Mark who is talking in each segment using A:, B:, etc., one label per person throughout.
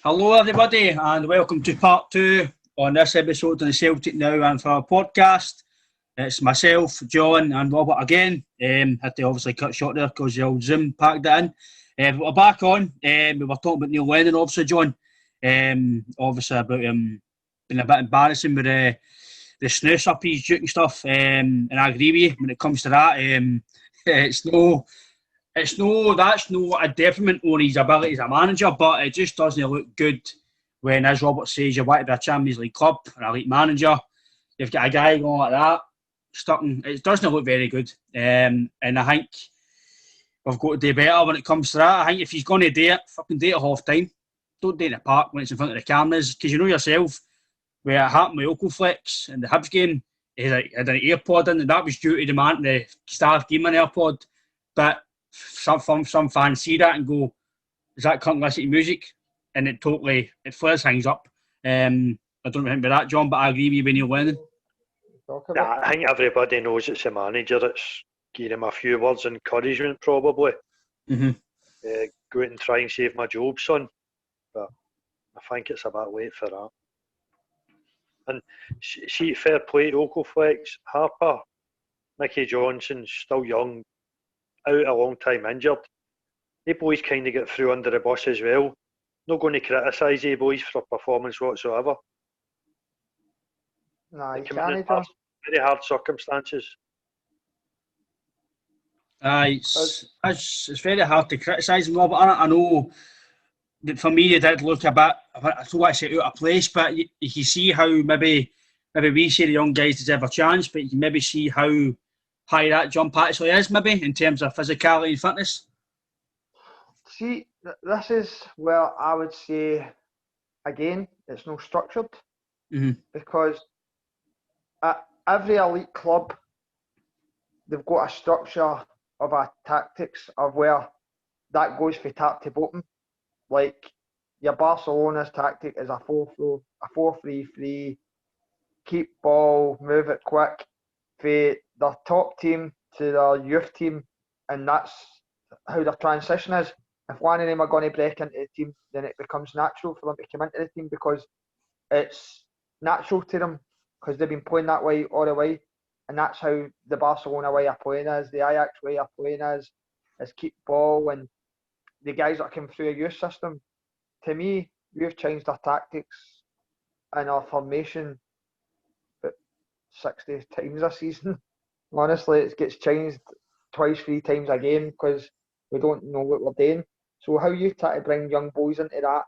A: Hello everybody and welcome to part 2 on this episode of the Celtic Now and For Our podcast. It's myself, John and Robert again. Had to obviously cut short there because the old Zoom packed it in. But we're back on. We were talking about Neil Lennon obviously, John. Obviously about him being a bit embarrassing with the snooze up his duke and stuff. And I agree with you when it comes to that. That's no a detriment on his ability as a manager, but it just doesn't look good when, as Robert says, you want to be a Champions League club, an elite manager. You've got a guy going like that, stuck in, it doesn't look very good. And I think we've got to do better when it comes to that. I think if he's going to do it, fucking do it at half time. Don't do it in the park when it's in front of the cameras, because you know yourself, where it happened with Oakleflex in the Hibs game, he had an AirPod in, and that was due to the staff giving him an AirPod. But some fans see that and go, is that cunt listening to music? And it flares things up. I don't know anything about that, John, but I agree with you with Neil Lennon.
B: I think everybody knows it's a manager that's giving him a few words of encouragement, probably.
A: Mm-hmm.
B: Go out and try and save my job, son. But I think it's a bit late for that. And see, fair play to Oakleflex, Harper, Mickey Johnson's still young, out a long time injured. They boys kind of get through under the bus as well. Not going to criticise the boys for performance whatsoever.
C: No, you
B: can't.
C: can't.
B: Very hard circumstances.
A: It's very hard to criticise him, Robert. I know that for me, it did look a bit, I don't want to say out of place, but you can see how maybe we say the young guys deserve a chance, but you can maybe see how high that jump actually is, maybe, in terms of physicality and fitness.
C: See, this is where I would say, again, it's no structured.
A: Mm-hmm.
C: Because at every elite club, they've got a structure of a tactics of where that goes for tap to bottom. Like your Barcelona's tactic is a 4-3-3, keep ball, move it quick, for their top team to their youth team, and that's how their transition is. If one of them are going to break into the team, then it becomes natural for them to come into the team because it's natural to them because they've been playing that way all the way, and that's how the Barcelona way of playing is, the Ajax way of playing is keep ball, and the guys that come through a youth system. To me, we've changed our tactics and our formation 60 times a season. Honestly, it gets changed twice, 3 times a game because we don't know what we're doing. So how you try to bring young boys into that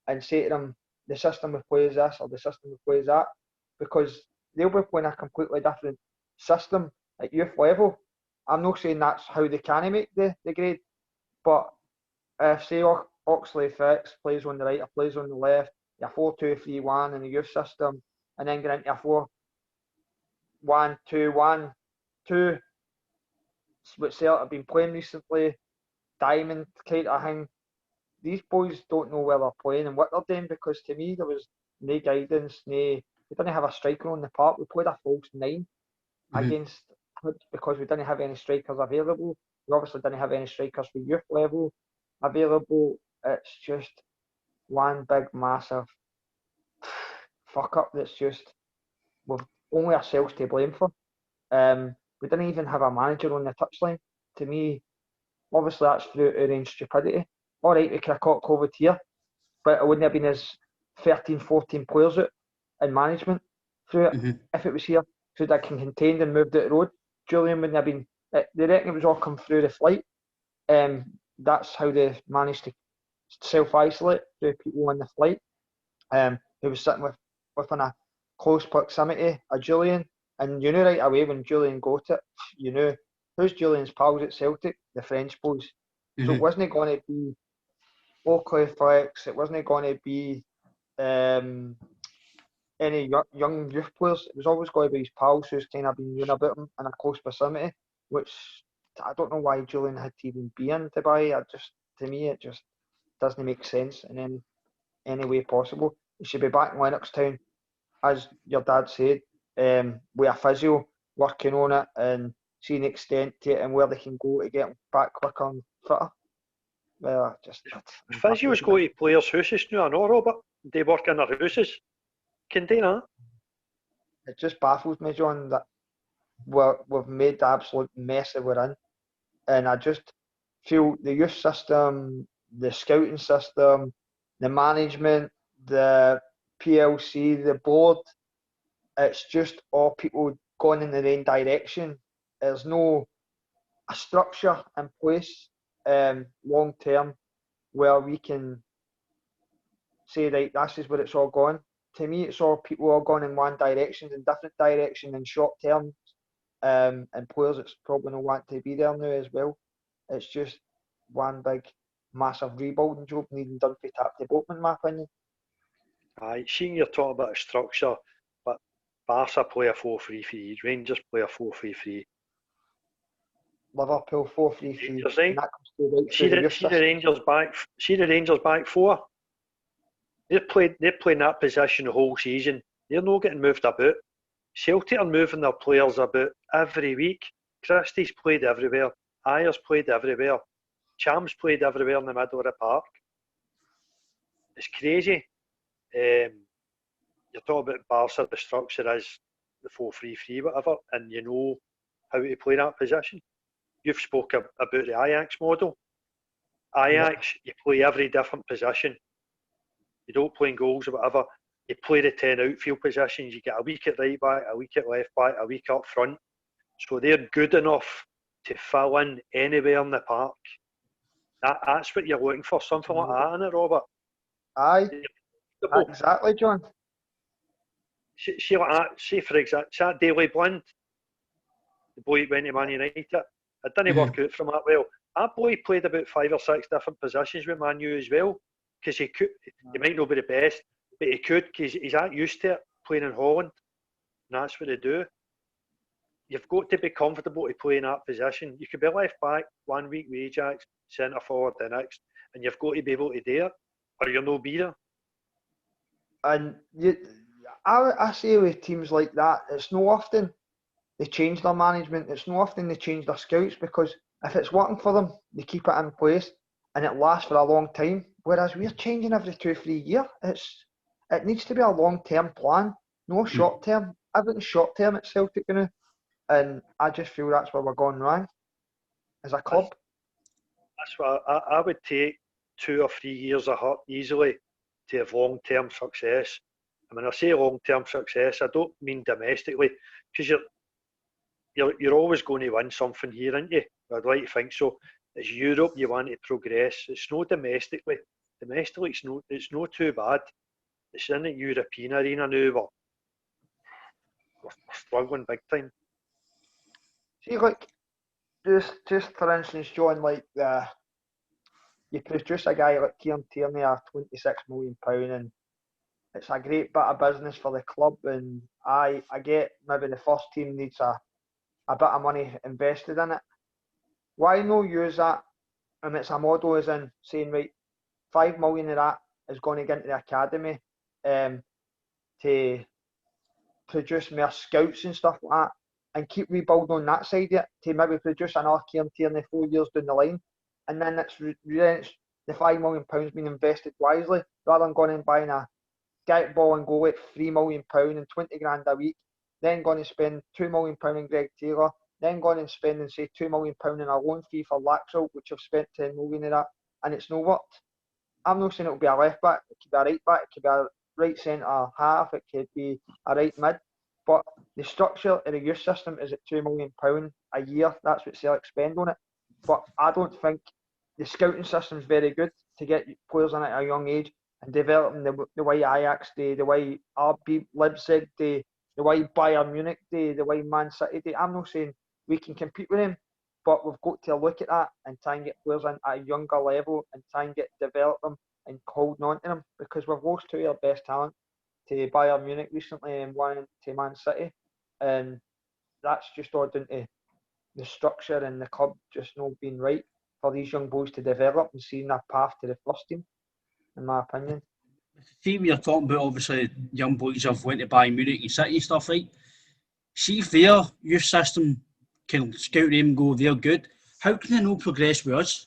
C: and say to them, the system we play is this or the system we play is that, because they'll be playing a completely different system at youth level. I'm not saying that's how they can make the grade, but if say Oxley Fix plays on the right or plays on the left, you're 4-2-3-1 in the youth system, and then get into a 4-1-2-1-2, which Celtic have been playing recently, diamond kind of thing. These boys don't know where they're playing and what they're doing, because to me there was no guidance, we didn't have a striker on the park. We played a false 9 against Hibs because we didn't have any strikers available. We obviously didn't have any strikers for youth level available. It's just one big massive fuck up that's just we've only ourselves to blame for. We didn't even have a manager on the touchline. To me, obviously that's through our own stupidity. Alright, we could have caught COVID here, but it wouldn't have been as 13, 14 players out in management through it if it was here. So they can contained and moved out the road. Julian wouldn't have been, they reckon it was all come through the flight. That's how they managed to self-isolate through people on the flight. He was sitting within a close proximity of Julian, and you knew right away when Julian got it, you knew who's Julian's pals at Celtic, the French boys. So it wasn't going to be Oakley Flex, it wasn't going to be any young youth players. It was always going to be his pals who's kind of been known about him in a close proximity, which I don't know why Julian had to even be in Dubai. To me, it just doesn't make sense in any way possible. He should be back in Lennoxtown, as your dad said, with a physio, working on it and seeing the extent to it and where they can go to get back quicker and fitter. Well,
B: Physios go to players' houses now, I know, Robert. They work in their houses. Can do that.
C: it just baffles me, John, that we've made the absolute mess that we're in. And I just feel the youth system, the scouting system, the management, the PLC, the board, it's just all people going in the same direction. There's no a structure in place long term where we can say, right, this is where it's all going. To me, it's all people all going in one direction, in different direction, in short term, and players that's probably don't want to be there now as well. It's just one big, massive rebuilding job needing done for top to bottom, in my opinion.
B: Aye, seeing you're talking about a structure, but Barca play a 4-3-3, Rangers play a 4-3-3.
C: Liverpool 4-3-3.
B: Rangers, right?
C: And that comes through right
B: See
C: through
B: the
C: youth system.
B: Rangers back four. They're playing that position the whole season. They're not getting moved about. Celtic are moving their players about every week. Christie's played everywhere. Ayers played everywhere. Cham's played everywhere in the middle of the park. It's crazy. You're talking about Barca, the structure is the 4-3-3, whatever, and you know how to play that position. You've spoken about the Ajax model. Ajax, you play every different position. You don't play in goals or whatever. You play the 10 outfield positions. You get a week at right back, a week at left back, a week up front. So they're good enough to fill in anywhere in the park. That's what you're looking for, something like that, isn't it, Robert?
C: Aye, exactly, John.
B: See like that. See for example, that Daley Blind, the boy went to Man United. It didn't work out for him that well. That boy played about 5 or 6 different positions with Man U as well, because he could. He might not be the best, but he could because he's that used to it playing in Holland, and that's what they do. You've got to be comfortable to play in that position. You could be left back 1 week with Ajax, centre forward the next, and you've got to be able to do it, or you're no be there.
C: And I say with teams like that, it's no often they change their management. It's no often they change their scouts, because if it's working for them, they keep it in place and it lasts for a long time. Whereas we're changing every 2-3 years. It needs to be a long-term plan, no short-term. Everything's short-term at Celtic now, and I just feel that's where we're going wrong as a club.
B: That's what I would take 2 or 3 years of hurt easily to have long-term success. And when I say long-term success, I don't mean domestically, because you're always going to win something here, aren't you? I'd like to think so. It's Europe you want to progress. It's not domestically. Domestically, it's not too bad. It's in the European arena now. We're struggling big time.
C: See, like, just for instance, John, like you produce a guy like Kieran Tierney at £26 million, and it's a great bit of business for the club. And I get maybe the first team needs a bit of money invested in it. Why not use that? And it's a model as in saying, right, 5 million of that is going to get into the academy to produce more scouts and stuff like that, and keep rebuilding on that side of it to maybe produce another Kieran Tierney 4 years down the line. And then it's the £5 million being invested wisely, rather than going and buying a get ball and goal at £3 million and 20 grand a week, then going to spend £2 million on Greg Taylor, then going and spending say £2 million in a loan fee for Laxalt, which I've spent 10 million of that, and it's not worked. I'm not saying it'll be a left back, it could be a right back, it could be a right centre half, it could be a right mid, but the structure of the youth system is at £2 million a year. That's what Celtic spend on it. But I don't think the scouting system is very good to get players in at a young age and develop them the way Ajax do, the way RB Leipzig do, the way Bayern Munich do, the way Man City do. I'm not saying we can compete with them, but we've got to look at that and try and get players in at a younger level and try and develop them and holding on to them, because we've lost 2 of our best talent to Bayern Munich recently and 1 to Man City, and that's just all down to the structure and the club just not being right for these young boys to develop and seeing that path to the first team, in my opinion.
A: The team you're talking about, obviously, young boys have went to Bayern Munich and City stuff, right? See if their youth system can scout them and go, they're good. How can they not progress with us?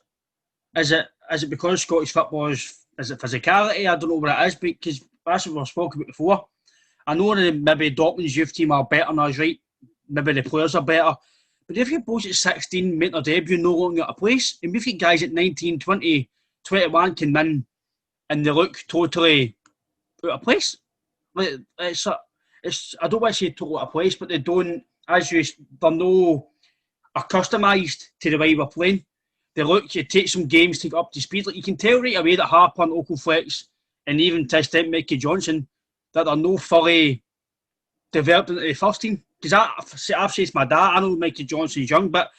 A: Is it is it because Scottish football is it physicality? I don't know what it is, because that's what we've spoken about before. I know that maybe Dortmund's youth team are better than us, right? Maybe the players are better. But if your boys at 16 make their debut no longer at a place, and we've got guys at 19, 20, 21 can win and they look totally out of place. Like, it's I don't want to say totally out of place, but they don't, they're no accustomed to the way we're playing. They look, you take some games to get up to speed. Like, you can tell right away that Harper and Oakel Flex and even to extent Mickey Johnson that they're no fully developed into the first team. Because I've said to my dad, I know Mickey Johnson's young, but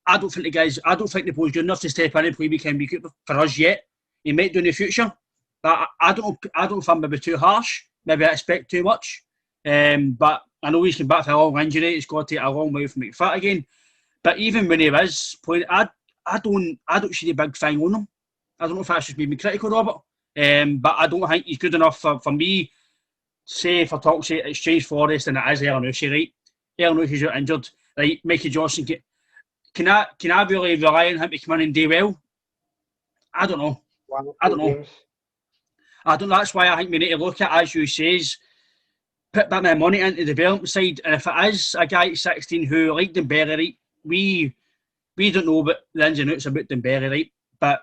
A: I don't think the boy's good enough to step in and play week in, week out for us yet. He might do in the future. But I don't know if I'm maybe too harsh. Maybe I expect too much. But I know he's come back from a long injury. It's got to take a long way for me to fit again. But even when he is playing, I don't see the big thing on him. I don't know if that's just being critical, Robert. But I don't think he's good enough for me. Say if I talk say Exchange Forest and it is Ernouchi, right? Ernouchi's out injured. Right, Mickey Johnson, can I really rely on him to come in and do well? I don't know. That's why I think we need to look at, as you says, put a bit of money into the development side. And if it is a guy at 16 who, like Dembele, right, we don't know about the ins and outs about Dembele, right? But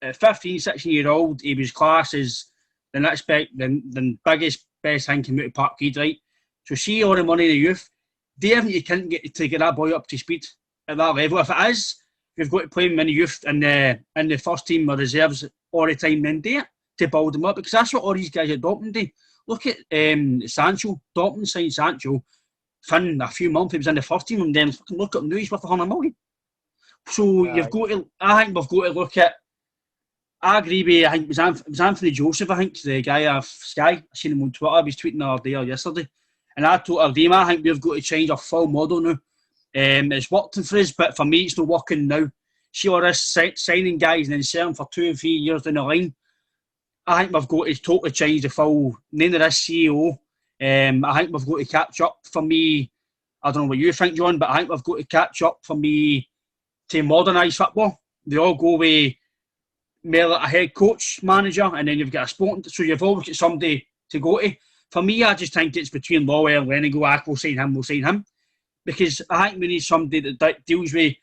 A: at 15, 16-year-old, he was class as the next the biggest, best thing came out of Parkhead, right? So see all the money in the youth. Do you think you can get that boy up to speed at that level? If it is, you've got to play him in the youth in the first team or reserves all the time, then do it to build them up, because that's what all these guys at Dortmund do. Look at Sancho. Dortmund signed Sancho. Finn, a few months he was in the first team, and then look at him now, he's worth 100 million. So I think we've got to look at. I agree with. I think it was Anthony Joseph. I think the guy of Sky. I seen him on Twitter. He was tweeting the other day or yesterday, and I totally agree. I think we've got to change our full model now. It's working for us, but for me, it's not working now. See all this signing guys and then selling for 2 or 3 years down the line. I think we've got to totally change the full name of this CEO. I think we've got to catch up. For me, I don't know what you think, John, but I think we've got to catch up for me to modernise football. They all go with more like a head coach, manager, and then you've got a sporting. So you've always got somebody to go to. For me, I just think it's between Lawwell and Lenny. We'll sign him. Because I think we need somebody that deals with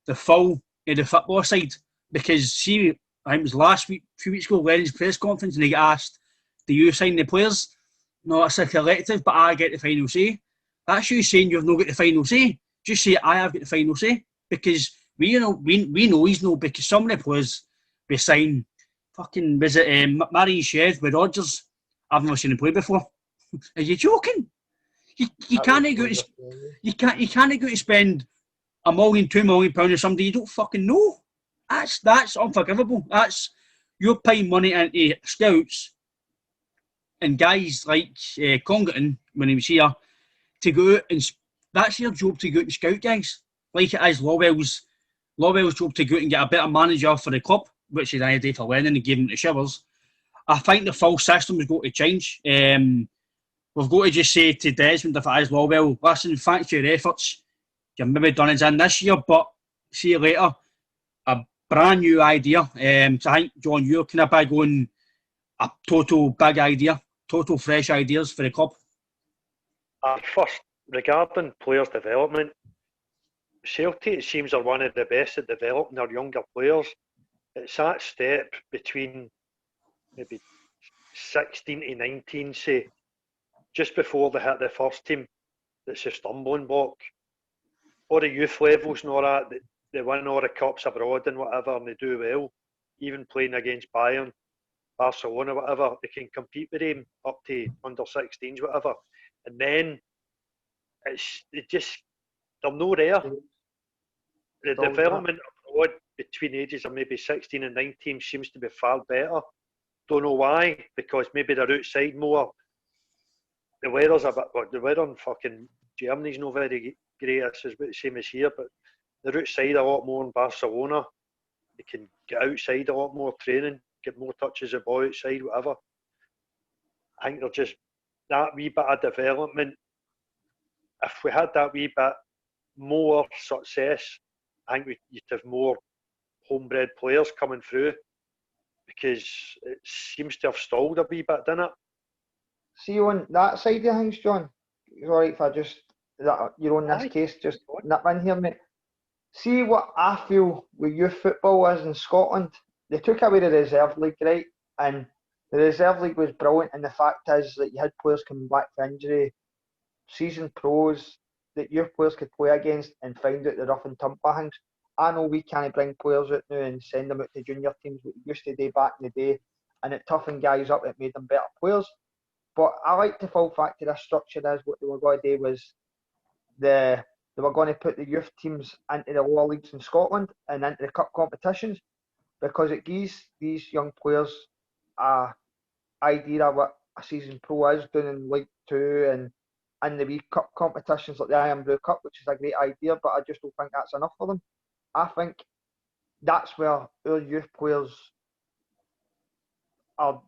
A: the full of the football side. Because see, I think it was last week, a few weeks ago, Lenny's press conference, and he got asked, do you sign the players? No, it's a collective, but I get the final say. That's you saying you've not got the final say. Just say, I have got the final say. Because we know he's no, because some of the players we sign, fucking, was it Marion Shed with Rodgers? I've never seen him play before. Are you joking? You can't go to spend £1 million, £2 million on somebody you don't fucking know. That's unforgivable. You're paying money into scouts and guys like Congerton when he was here to go out, and that's your job, to go out and scout guys. Like it is Lawwell's job to go out and get a better manager for the club, which is an idea for Lennon and give him the shivers. I think the full system has got to change. We've got to just say to Desmond, if it is Lawwell, listen, thanks for your efforts. You've maybe done it in this year, but see you later. A brand new idea. So I think, John, you're kind of big on a total big idea, total fresh ideas for the club.
B: First, regarding players' development, Celtic, it seems, are one of the best at developing their younger players. It's that step between maybe 16 to 19, say, just before they hit the first team, that's a stumbling block. All the youth levels and all that, they win all the cups abroad and whatever, and they do well. Even playing against Bayern, Barcelona, whatever, they can compete with them up to under 16s, whatever. And then they're not there. The development abroad between ages of maybe 16 and 19 seems to be far better. Don't know why, because maybe they're outside more. The weather's a bit, the weather in fucking Germany's not very great, it's the same as here, but they're outside a lot more in Barcelona. They can get outside a lot more training, get more touches of ball outside, whatever. I think they're just that wee bit of development. If we had that wee bit more success, I think you'd have more homebred players coming through. because it seems to have stalled a wee bit, doesn't it?
C: See, on that side of things, John, it's alright if I just, that you're on this
B: Aye.
C: case, just nip in here, mate. See what I feel with youth football is in Scotland. They took away the reserve league, right? And the reserve league was brilliant, and the fact is that you had players coming back from injury, seasoned pros that your players could play against and find out the rough and tumble things. I know we can't bring players out now and send them out to junior teams, what we used to do back in the day, and it toughened guys up, it made them better players. But I like the full fact of this structure is what they were going to do was they were going to put the youth teams into the lower leagues in Scotland and into the cup competitions, because it gives these young players a idea of what a season pro is doing in League Two and the wee cup competitions like the Iron Brew Cup, which is a great idea, but I just don't think that's enough for them. I think that's where our youth players are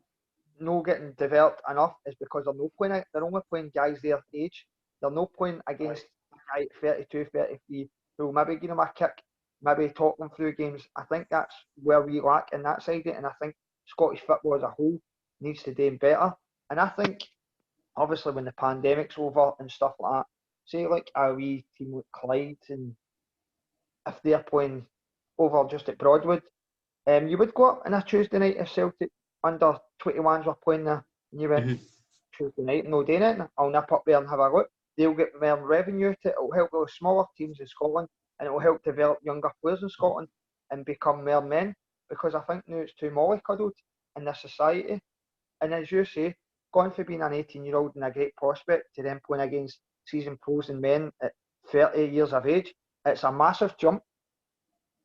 C: not getting developed enough, is because they're only playing guys their age. They're not playing against a guy at 32, 33 who will maybe give them a kick, maybe talk them through games. I think that's where we lack in that side of it, and I think Scottish football as a whole needs to do better. And I think, obviously, when the pandemic's over and stuff like that, say like a wee team like Clyde, and if they're playing over just at Broadwood, you would go up on a Tuesday night if Celtic under 21s were playing there, and you went Tuesday night, no doing it, I'll nip up there and have a look. They'll get more revenue out of it. It'll help with smaller teams in Scotland, and it will help develop younger players in Scotland and become more men, because I think now it's too mollycoddled in this society. And as you say, going from being an 18-year-old and a great prospect to then playing against seasoned pros and men at 30 years of age, it's a massive jump.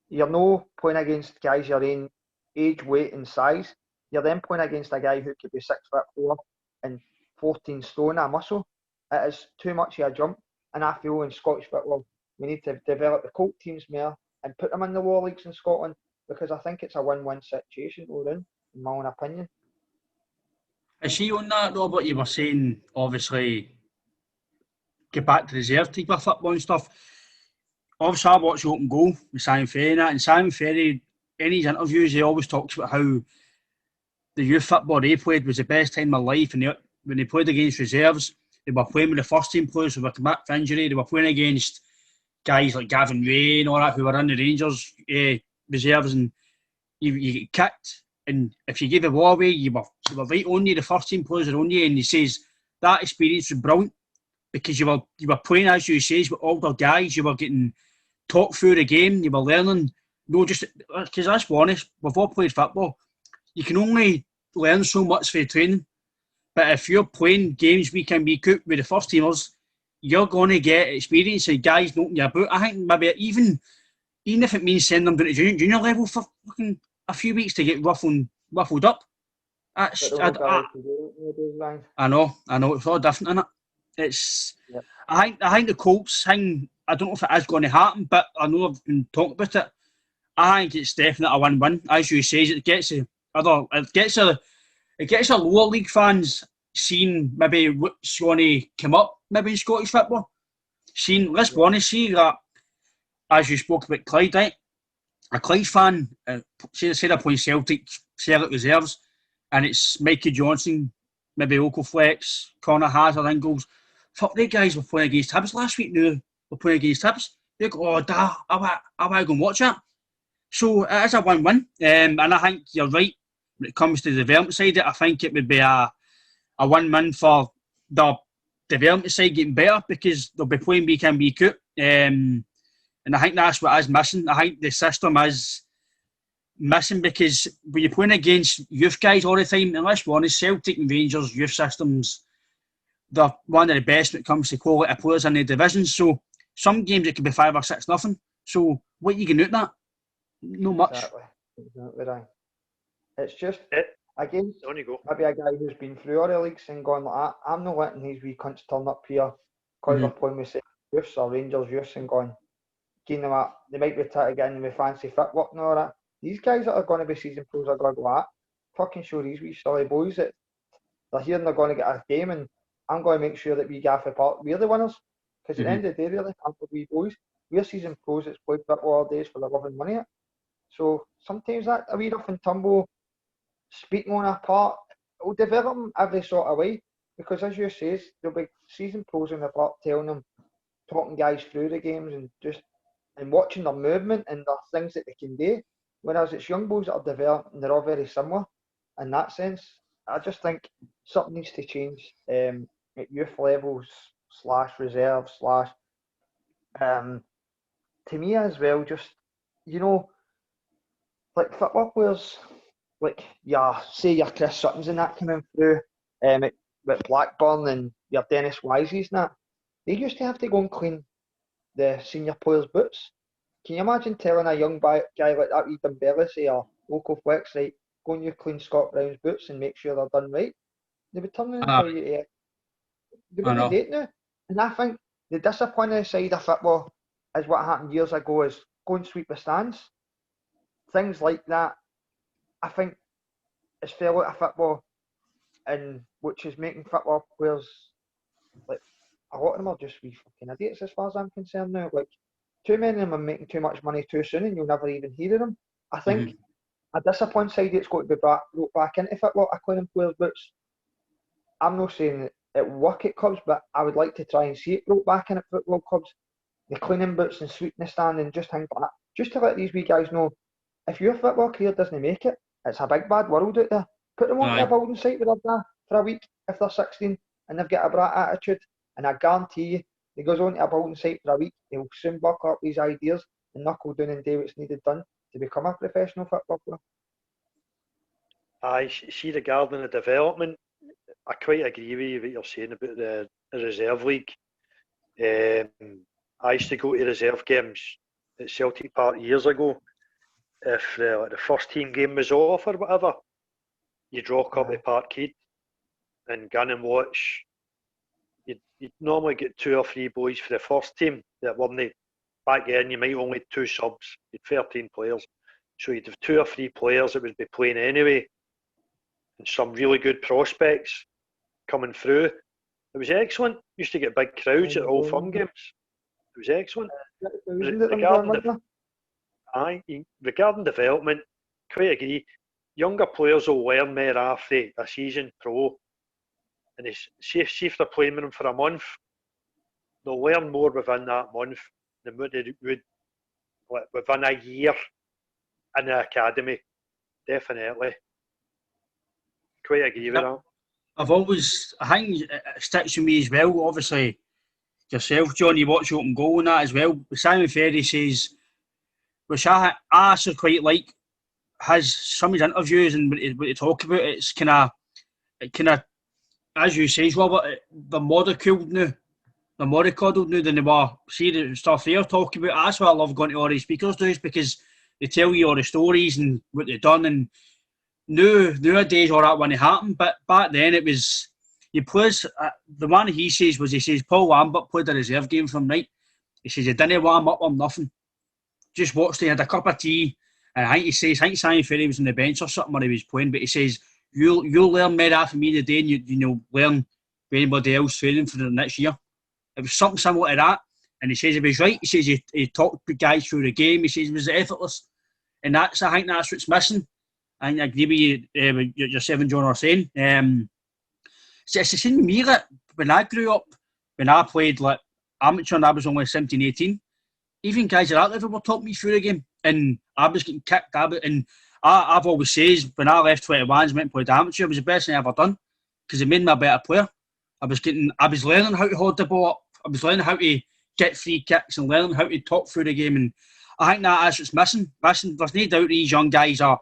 C: You're no playing against guys your own age, weight and size. You're then playing against a guy who could be 6'4" and 14 stone of muscle. It is too much of a jump, and I feel in Scottish football we need to develop the colt teams more and put them in the lower leagues in Scotland, because I think it's a win-win situation all in my own opinion.
A: I see on that, Robert, you were saying, obviously, get back to the reserve type of football and stuff. Obviously, I watch Open Goal with Simon Ferry and that, and Simon Ferry, in his interviews, he always talks about how the youth football they played was the best time of life, and when they played against reserves, they were playing with the first team players who were come back from injury, they were playing against guys like Gavin Ray and all that, who were in the Rangers reserves, and you get kicked, and if you gave the ball away, you were right on you, the first team players are on you, and he says that experience was brilliant, because you were playing, as you say, with older guys, you were getting talked through the game, you were learning, just because let's be honest, we've all played football, you can only learn so much for training, but if you're playing games week in, week out with the first teamers, you're going to get experience of guys knocking you about. I think maybe even if it means sending them down to junior level for fucking a few weeks to get ruffled up. I know, it's all different, isn't it? It's, yep. I think the Colts thing, I don't know if it is going to happen, but I know I've been talking about it. I think it's definitely a win-win. As you say, it gets a lower league fans seeing maybe what's going to come up maybe in Scottish football. Let's be honest, see that, as you spoke about Clyde, right? A Clyde fan, say they're playing Celtic reserves, and it's Mikey Johnson, maybe Okoflex, Connor Hazard, Ingles. Fuck, they guys were playing against Hibs last week now. We're playing against Hibs. They go, I want to go and watch that. So it is a win-win. And I think you're right when it comes to the development side. I think it would be a win-win for the development side getting better, because they'll be playing week in, week out. And I think that's what is missing. I think the system is missing, because when you're playing against youth guys all the time, and let's be honest, Celtic and Rangers youth systems, they're one of the best when it comes to quality of players in the divisions. So some games it could be 5 or 6-0. So what are you going to do at that? No much.
C: Exactly right. It's just against maybe a guy who's been through all the leagues and gone like that. I'm not letting these wee cunts turn up here because they're playing with youths or Rangers youths and going, getting them up. They might be trying to get in with fancy footwork and all that. These guys that are going to be season pros are going to go at fucking show these wee silly boys that they're here and they're going to get a game, and I'm going to make sure that we gaff apart. We're the winners, because at the end of the day, really, I'm for wee boys. We're season pros that's played football all days for the love and money. So sometimes that a wee rough and tumble speaking on a part, it'll develop them every sort of way. Because as you say, there'll be season pros in the park telling them, talking guys through the games and watching their movement and the things that they can do. Whereas it's young boys that are developing, they're all very similar in that sense. I just think something needs to change at youth levels / reserve / to me as well. Just like football players, like say your Chris Suttons and that coming through with Blackburn and your Dennis Wiseys and that. They used to have to go and clean the senior players' boots. Can you imagine telling a young guy like that, Ethan Bellis, say, a local flex, right, go and you clean Scott Brown's boots and make sure they're done right? They would turn around and tell you, they
A: I
C: wouldn't do
A: know.
C: it now. And I think the disciplinary side of football is what happened years ago, is go and sweep the stands. Things like that, I think, is fell out of football, and which is making football players, like, a lot of them are just wee fucking idiots as far as I'm concerned now. Like, too many of them are making too much money too soon and you'll never even hear of them. I think a discipline side that's got to be brought back into football, a cleaning players' boots. I'm not saying that it will work at clubs, but I would like to try and see it brought back in at football clubs. The cleaning boots and sweeping the stand and just things like that. Just to let these wee guys know, if your football career doesn't make it, it's a big bad world out there. Put them onto a building site with their dad for a week if they're 16 and they've got a brat attitude, and I guarantee you, he goes onto a building site for a week, he'll soon buckle up these ideas and knuckle down and do what's needed done to become a professional football player.
B: I see regarding the development, I quite agree with you what you're saying about the reserve league. I used to go to reserve games at Celtic Park years ago. If the first team game was off or whatever, you'd rock up to Parkhead and go and watch. You'd normally get 2 or 3 boys for the first team that weren't. Back then, you might only have 2 subs. You'd 13 players. So you'd have 2 or 3 players that would be playing anyway, and some really good prospects coming through. It was excellent. Used to get big crowds at all Firm games. It was excellent. Regarding development, quite agree. Younger players will learn more after a season pro, and see if they're playing with them for a month, they'll learn more within that month than what they would within a year in the academy. Definitely. Quite agree with that.
A: I think it sticks with me as well, obviously, yourself, John, you watch Open Goal and that as well. Simon Ferry says, which I actually quite like, has some of his interviews and what he talk about, it's kind of, as you say, Robert, they're mollycoddled now. They're mollycoddled now than they were. See the stuff they're talking about. That's why I love going to all these speakers days, because they tell you all the stories and what they've done. And nowadays all that wouldn't happen. But back then it was, you players, the one he says Paul Lambert played a reserve game for him, right? He says he didn't warm up or nothing. Just watched, he had a cup of tea. And I think Simon Ferry was on the bench or something when he was playing, but he says, You'll learn more after me today, and you learn with anybody else training for the next year. It was something similar to that. And he says he was right. He says he talked to guys through the game. He says it was effortless. And I think that's what's missing. And I agree with you, what yourself and John are saying. So it's the same with me, like, when I grew up, when I played like amateur and I was only 17, 18, even guys at that level were talking me through the game. And I was getting kicked out. And I've always said, when I left 21s and went and played amateur, it was the best thing I ever done, because it made me a better player. I was learning how to hold the ball up. I was learning how to get free kicks and learning how to talk through the game. And I think that's what's missing. There's no doubt these young guys are,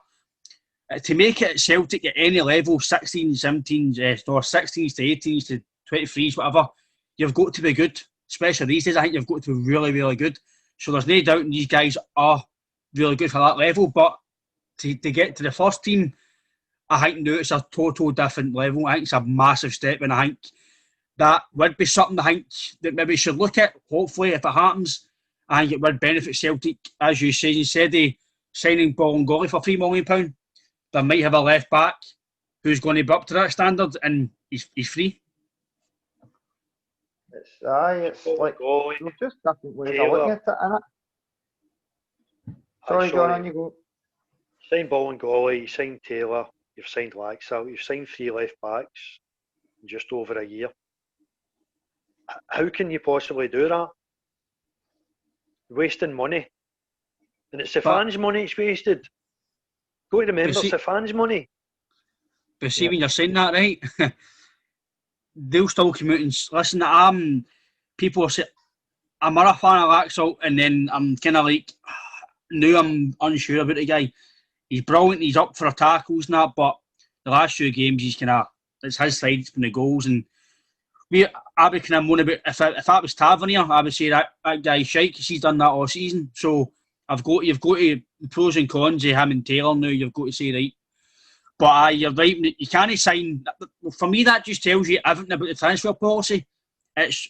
A: to make it at Celtic at any level, 16s, 17s, or 16s to 18s to 23s, whatever, you've got to be good. Especially these days, I think you've got to be really, really good. So there's no doubt these guys are really good for that level. But to get to the first team, I think now it's a total different level. I think it's a massive step, and I think that would be something I think that maybe we should look at. Hopefully, if it happens, I think it would benefit Celtic. As you said they signing Bolingoli for £3 million. They might have a left back who's going to be up to that standard, and he's free.
C: It's like there's just different ways of looking at it, innit? Sorry, John, on you go.
B: Sign Bolingoli, sign Taylor, you've signed Laxalt, you've signed 3 left backs in just over a year. How can you possibly do that? Wasting money. And it's the fans' money it's wasted. Got to remember, it's the fans' money.
A: But see, when you're saying that, right, they'll still come out and listen. People say, I'm not a fan of Laxalt, and then I'm kind of like, now I'm unsure about the guy. He's brilliant, he's up for tackles and that, but the last few games, it's his side, it's been the goals. And I'd be kind of moaning about, if that was Tavernier, I would say that guy's shite, because he's done that all season. So you've got to, the pros and cons of him and Taylor now, you've got to say, right. But you're right, you can't sign. For me, that just tells you everything about the transfer policy. It's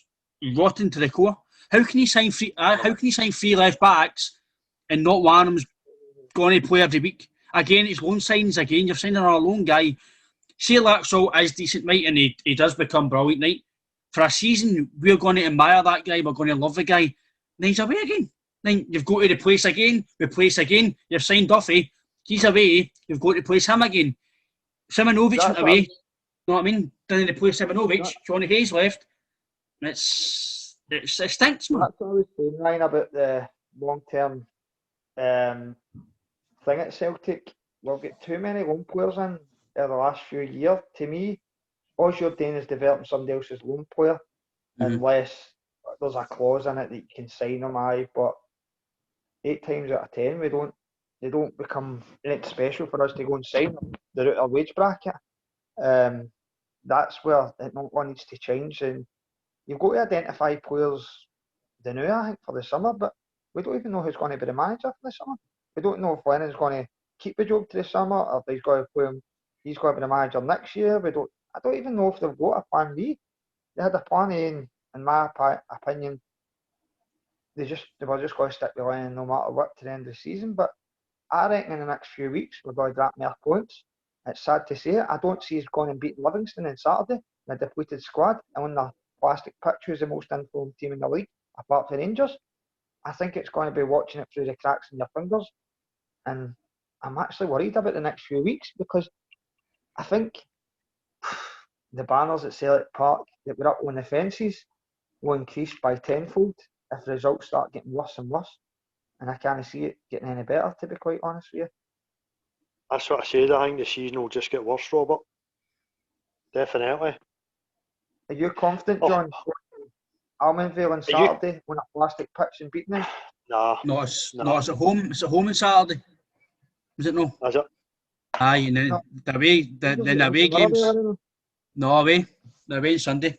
A: rotten to the core. How can you sign 3 left backs and not one of them's going to play every week? Again, it's loan signings again. You're signing a lone guy. Say Laxalt is decent, right, and he does become brilliant, right? For a season, we're going to admire that guy. We're going to love the guy. Then he's away again. Then you've got to replace again. You've signed Duffy. He's away. You've got to replace him again. Simonovic went away. You know what I mean? Then they replace Simonovic. Johnny Hayes left. It stinks, man.
C: That's what I was saying, Ryan, about the long-term thing at Celtic. We've got too many loan players in the last few years. To me, all you're doing is developing somebody else's loan player, unless there's a clause in it that you can sign them. But 8 times out of 10, they don't become anything special for us to go and sign them. They're out of our wage bracket. That's where one needs to change, and you've got to identify players now, I think, for the summer, but we don't even know who's going to be the manager for the summer. We don't know if Lennon's going to keep the job to the summer, or if he's going to play him, he's going to be the manager next year. I don't even know if they've got a plan B. They had a plan A, and in my opinion, they were just going to stick with Lennon no matter what to the end of the season. But I reckon in the next few weeks we're going to drop more points. It's sad to say it. I don't see us going and beat Livingston on Saturday in a depleted squad, and on the plastic pitch, who's the most informed team in the league, apart from Rangers. I think it's going to be watching it through the cracks in your fingers, and I'm actually worried about the next few weeks, because I think the banners at Celtic Park that were up on the fences will increase by tenfold if the results start getting worse and worse, and I can't see it getting any better, to be quite honest with you.
B: That's what I said. I think the season will just get worse, Robert. Definitely.
C: Are you confident, John? Almondvale on Saturday on a plastic pitch and beating them?
B: Nah.
A: No, it's at home. It's at home on Saturday. Was it no?
B: Is it?
A: Aye, and then the away games. No, away. The away on Sunday.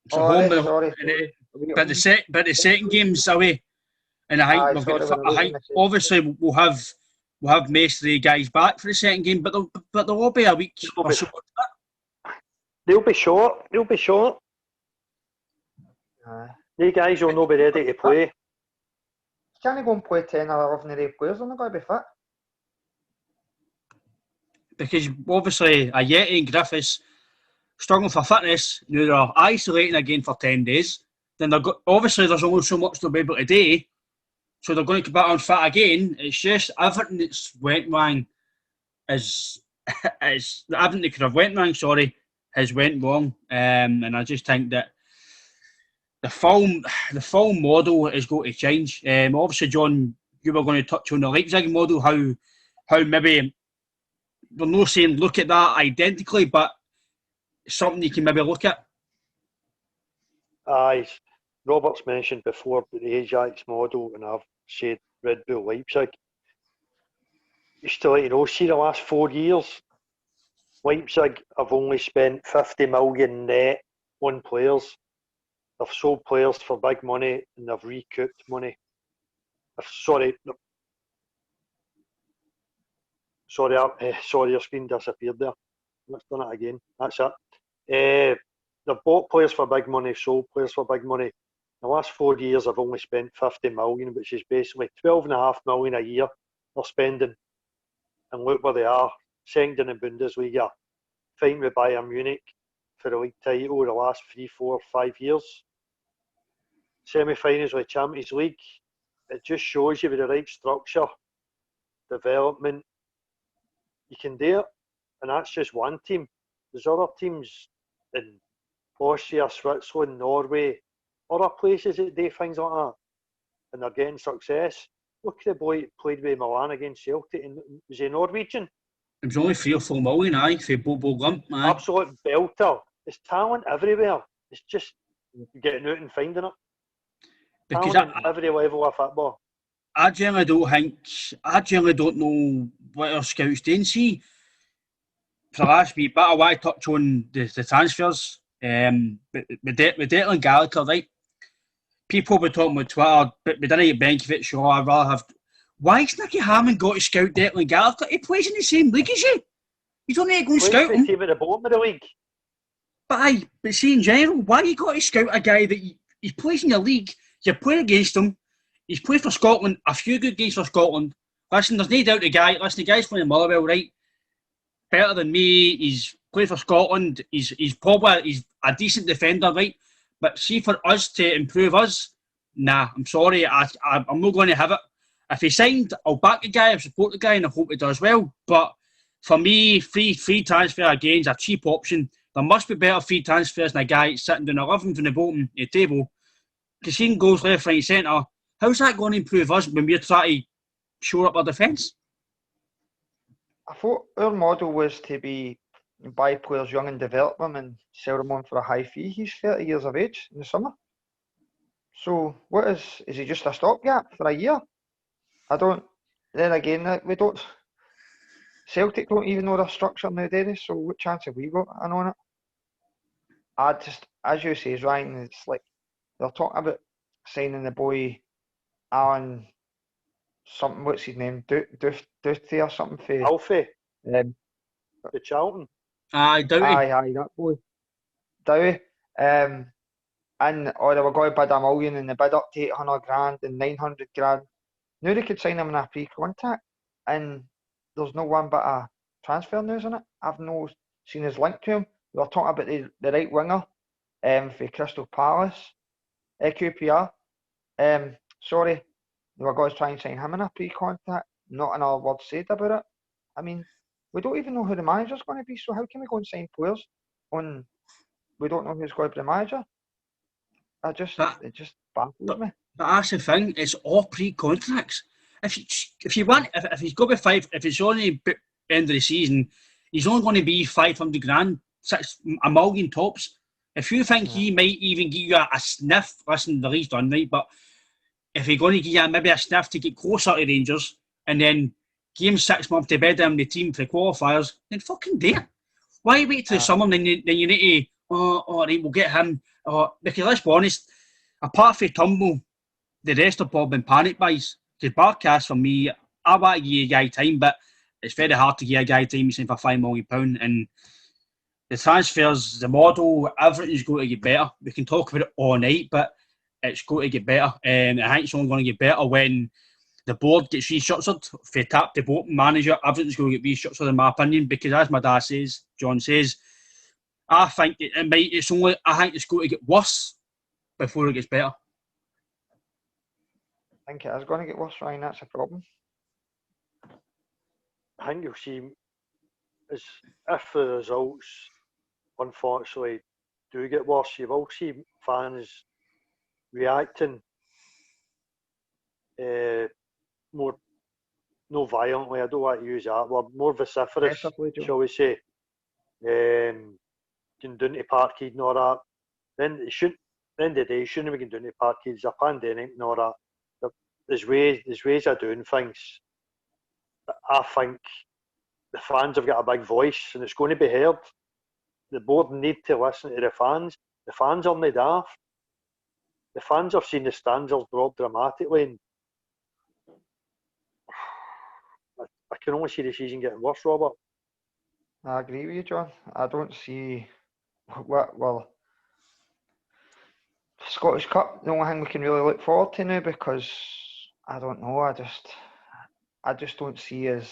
A: It's at home.
C: Sorry.
A: But the second game's away. And I think obviously we'll have most of the guys back for the second game, but there will be a week or so.
B: They'll be short. You guys will not be ready to play.
C: You can't go and play 10 or 11 of their players, they're not going to be fit.
A: Because obviously Ayeti and Griffiths struggling for fitness, now they're isolating again for 10 days. Then obviously there's only so much they'll be able to do, so they're going to come back on fit again. It's just everything that's went wrong everything that could have went wrong, has went wrong. And I just think that the full model is going to change. Obviously, John, you were going to touch on the Leipzig model, how maybe we're not saying look at that identically, but something you can maybe look at.
B: Aye, Robert's mentioned before the Ajax model, and I've said Red Bull Leipzig. Just to let you know, see the last 4 years, Leipzig have only spent 50 million net on players. They've sold players for big money and they've recouped money. Sorry, your screen disappeared there. Let's done it again. That's it. They've bought players for big money, sold players for big money. The last 4 years, I've only spent 50 million, which is basically 12.5 million a year they're spending. And look where they are, second in the Bundesliga, fighting with Bayern Munich for the league title the last 3, 4, 5 years. Semi-finals with Champions League. It just shows you with the right structure, development, you can do it. and that's just one team. There's other teams in Austria, Switzerland, Norway, other places that do things like that, and they're getting success. Look at the boy that played with Milan against Celtic, and was he Norwegian?
A: It was only 3 or 4 million, aye, for Bobo Gump, aye.
B: Absolute belter. There's talent everywhere. It's just getting out and finding it.
A: Because
B: Talent at every level of football.
A: I generally don't know what our scouts do. See, for the last week, but I want to touch on the transfers. With Declan Gallagher, right? People were talking about Twitter, but we didn't get Benkovic, so I'd rather have. Why has Nicky Hammond got to scout Declan Gallagher? He plays in the same league as you. You don't need to go and scout him.
B: Team at the bottom of the league.
A: But see, in general, why you got to scout a guy that he plays in your league? You're playing against him. He's played for Scotland, a few good games for Scotland. Listen, there's no doubt the guy's playing in Motherwell, right? Better than me. He's played for Scotland. He's a decent defender, right? But see, for us to improve us, nah, I'm sorry. I'm not going to have it. If he signed, I'll back the guy, I'll support the guy, and I hope he does well. But for me, free transfer gains a cheap option. There must be better free transfers than a guy sitting down 11th from the bottom of the table. Cassine goes left, right, centre. How's that going to improve us when we're trying to shore up our defence?
C: I thought our model was to buy players young and develop them and sell them on for a high fee. He's 30 years of age in the summer. So what is he just a stopgap for a year? Then again, we don't. Celtic don't even know their structure now, do they? So what chance have we got on it? As you say, Ryan, it's like they're talking about signing the boy Alan something. What's his name? Duthie or something for
B: Alfie. The Charlton.
A: Aye, Doughty.
C: Aye, that boy. Doughty. And they were going to bid $1 million and they bid up to 800 grand and 900 grand. Now they could sign him in a pre-contact and there's no one but a transfer news in it. I've no seen his link to him. We were talking about the right winger for Crystal Palace, QPR. Sorry, they were going to try and sign him in a pre-contact. Not another word said about it. I mean, we don't even know who the manager's going to be, so how can we go and sign players on we don't know who's going to be the manager? It just baffles me.
A: But that's the thing, it's all pre-contracts. If he's going to be if it's only end of the season, he's only going to be 500 grand, $1 million tops. If you think he might even give you a sniff, listen, the league's done right, but if he's going to give you maybe a sniff to get closer to Rangers and then give him 6 months to bed in the team for the qualifiers, then fucking do it. Why wait till the summer and then you need to, right, we'll get him. Because let's be honest, apart from Tumble, the rest have probably been panic buys. Because Barkas, for me, I want to give a guy time, but it's very hard to give a guy time for £5 million. And the transfers, the model, everything's going to get better. We can talk about it all night, but it's going to get better. And I think it's only going to get better when the board gets restructured. If they tap the board manager, everything's going to get restructured, in my opinion, because as my dad says, John says, I think I think it's going to get worse before it gets better.
C: I think it is going to get worse, Ryan. That's a problem.
B: I think you'll see, if the results, unfortunately, do get worse, you will see fans reacting more, no violently, I don't want to use that word, more vociferous, shall we say. Can down to Parkhead and all that. Then it shouldn't. At the end of the day, you shouldn't be going down to Parkhead. It's a pandemic and all that. There's ways of doing things. I think the fans have got a big voice and it's going to be heard. The board need to listen to the fans. The fans are not daft. The fans have seen the standards drop dramatically, and I can only see the season getting worse, Robert.
C: I agree with you, John. I don't see Scottish Cup, the only thing we can really look forward to now, because I don't know, I just don't see us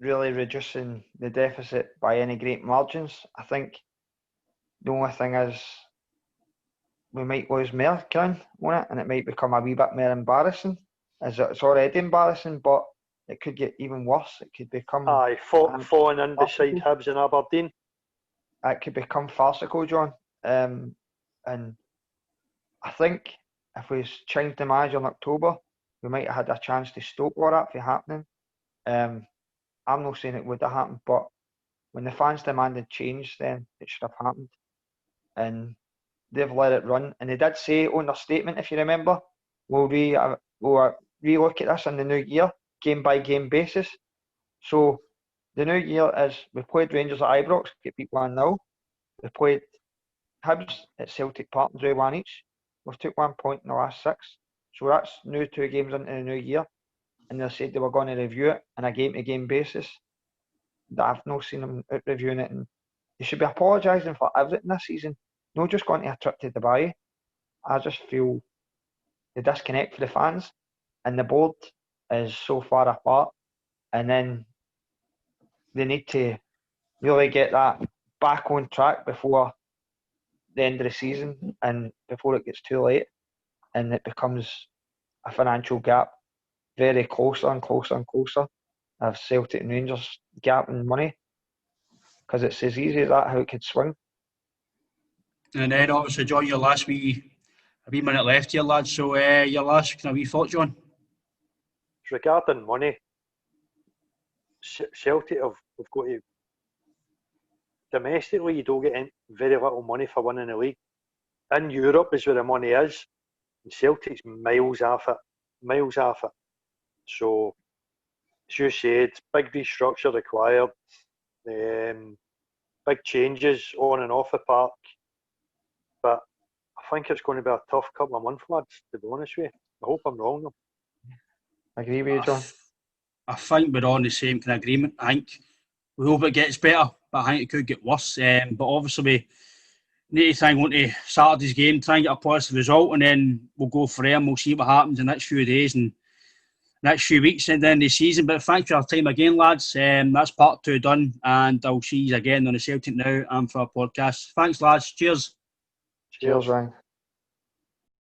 C: really reducing the deficit by any great margins. I think the only thing is we might lose more ground on it and it might become a wee bit more embarrassing, as it's already embarrassing, but it could get even worse. It could become
B: falling in beside Hibs and Aberdeen.
C: It could become farcical, John. And I think if we changed the manager in October, we might have had a chance to stop all that from happening. I'm not saying it would have happened, but when the fans demanded change, then it should have happened. And they've let it run. And they did say on their statement, if you remember, we'll re-look at this in the new year, game by game basis. So the new year is we played Rangers at Ibrox, get beat 1-0. We played Hibs at Celtic Park and drew 1 each. We've took 1 point in the last 6. So that's new 2 games into the new year. And they said they were going to review it on a game-to-game basis. I've not seen them out reviewing it. And they should be apologising for everything this season. Not just going to a trip to Dubai. I just feel the disconnect for the fans. And the board is so far apart. And then they need to really get that back on track before the end of the season and before it gets too late and it becomes a financial gap very closer and closer and closer of Celtic and Rangers gap in money, because it's as easy as that how it could swing.
A: And then obviously, John, your last a wee minute left here, lads. So your last kind of wee thought, John?
B: Regarding money, Celtic have got to, domestically you don't get very little money for winning the league. In Europe is where the money is, and Celtic's miles off it. So, as you said, big restructure required, big changes on and off the park. But I think it's going to be a tough couple of months, lads, to be honest with you. I hope I'm wrong, though.
C: I agree with you, John.
A: I think we're on the same kind of agreement. I think we hope it gets better, but I think it could get worse. But obviously, we need to try and go into Saturday's game, try and get a positive result, and then we'll go for there and we'll see what happens in the next few days and next few weeks and then the season. But thanks for our time again, lads. That's part 2 done, and I'll see you again on the Celtic Now and for our podcast. Thanks, lads. Cheers.
C: Cheers, Ryan.